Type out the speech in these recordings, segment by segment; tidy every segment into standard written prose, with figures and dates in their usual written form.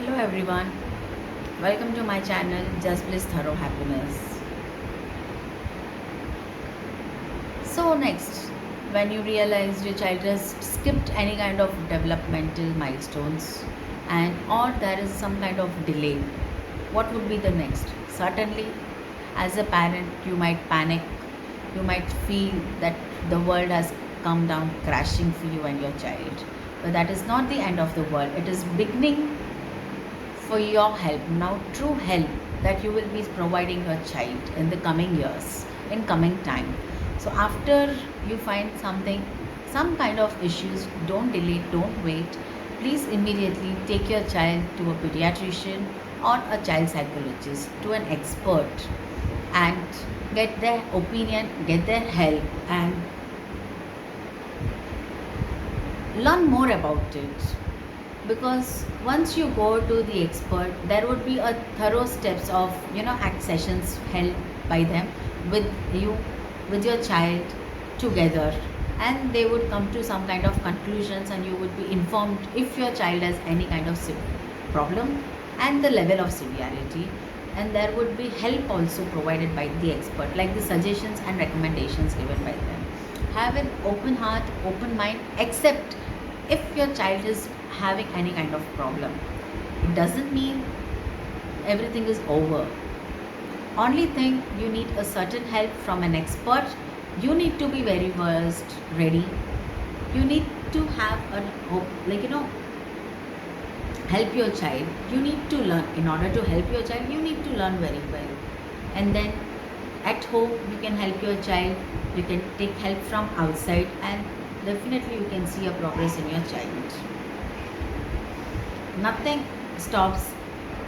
Hello everyone, welcome to my channel Just Bliss Thorough Happiness. So next, when you realize your child has skipped any kind of developmental milestones and or there is some kind of delay, what would be the next? Certainly, as a parent, you might panic, you might feel that the world has come down crashing for you and your child. But that is not the end of the world. It is beginning for your help, now true help that you will be providing your child in the coming years, in coming time. So after you find something, some kind of issues, don't delay, don't wait. Please immediately take your child to a pediatrician or a child psychologist, to an expert, and get their opinion, get their help, and learn more about it. Because once you go to the expert, there would be a thorough steps of act sessions held by them with you, with your child, together, and they would come to some kind of conclusions, and you would be informed if your child has any kind of problem and the level of severity. And there would be help also provided by the expert, like the suggestions and recommendations given by them. Have an open heart, open mind, accept if your child is having any kind of problem. It doesn't mean everything is over. Only thing, you need a certain help from an expert. You need to be very versed, ready. You need to have a hope, help your child. You need to learn. In order to help your child, you need to learn very well. And then at home, you can help your child. You can take help from outside, and definitely you can see a progress in your child. Nothing stops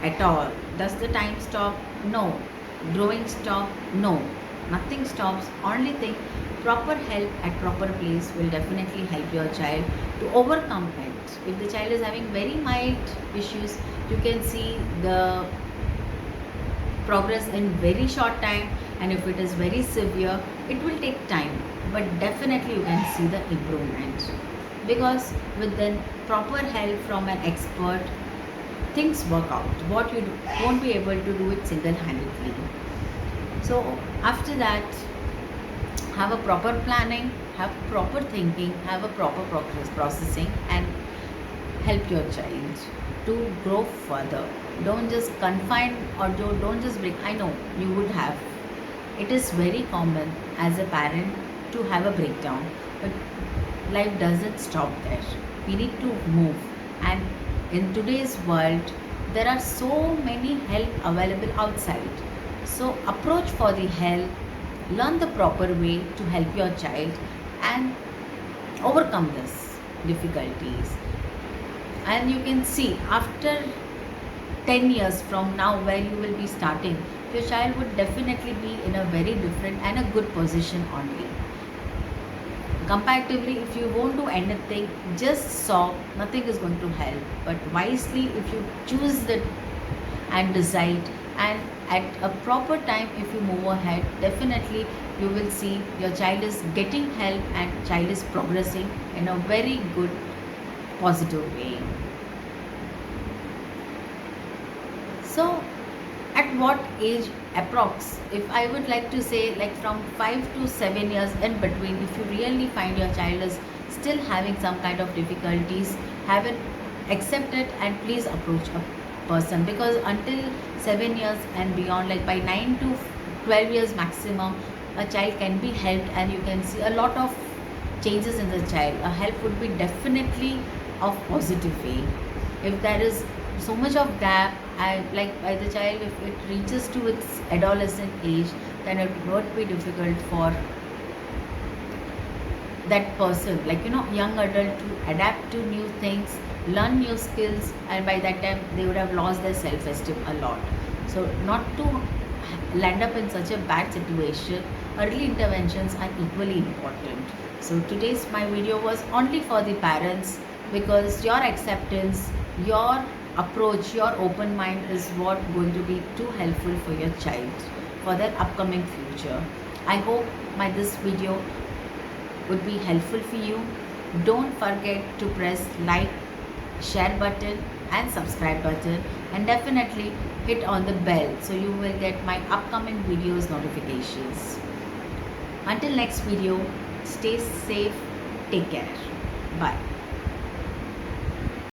at all. Does the time stop? No. Growing stop? No. Nothing stops. Only thing, proper help at proper place will definitely help your child to overcome it. If the child is having very mild issues, you can see the progress in very short time, and if it is very severe, it will take time, but definitely you can see the improvement. Because with the proper help from an expert, things work out what you won't be able to do it single-handedly. So after that, have a proper planning, have proper thinking, have a proper processing, and help your child to grow further. Don't just confine, or don't just break. I know you would have. It is very common as a parent to have a breakdown, but life doesn't stop there. We need to move. And in today's world, there are so many help available outside. So approach for the help, learn the proper way to help your child and overcome this difficulties. And you can see after 10 years from now where you will be starting, your child would definitely be in a very different and a good position only. Comparatively, if you won't do anything, just saw, nothing is going to help. But wisely, if you choose it and decide, and at a proper time, if you move ahead, definitely you will see your child is getting help and child is progressing in a very good, positive way. So, at what age approx? If I would like to say, like from 5 to 7 years in between, if you really find your child is still having some kind of difficulties, have it, accept it, and please approach a person. Because until 7 years and beyond, like by 9 to 12 years maximum, a child can be helped, and you can see a lot of changes in the child. A help would be definitely of positive way. If there is so much of gap, like by the child, if it reaches to its adolescent age, then it would be difficult for that person, young adult, to adapt to new things, learn new skills, and by that time they would have lost their self-esteem a lot. So not to land up in such a bad situation, early interventions are equally important. So today's my video was only for the parents, because your acceptance, your approach, your open mind is what going to be too helpful for your child for their upcoming future. I hope my this video would be helpful for you. Don't forget to press like, share button and subscribe button, and definitely hit on the bell so you will get my upcoming videos notifications. Until next video, stay safe, take care. Bye.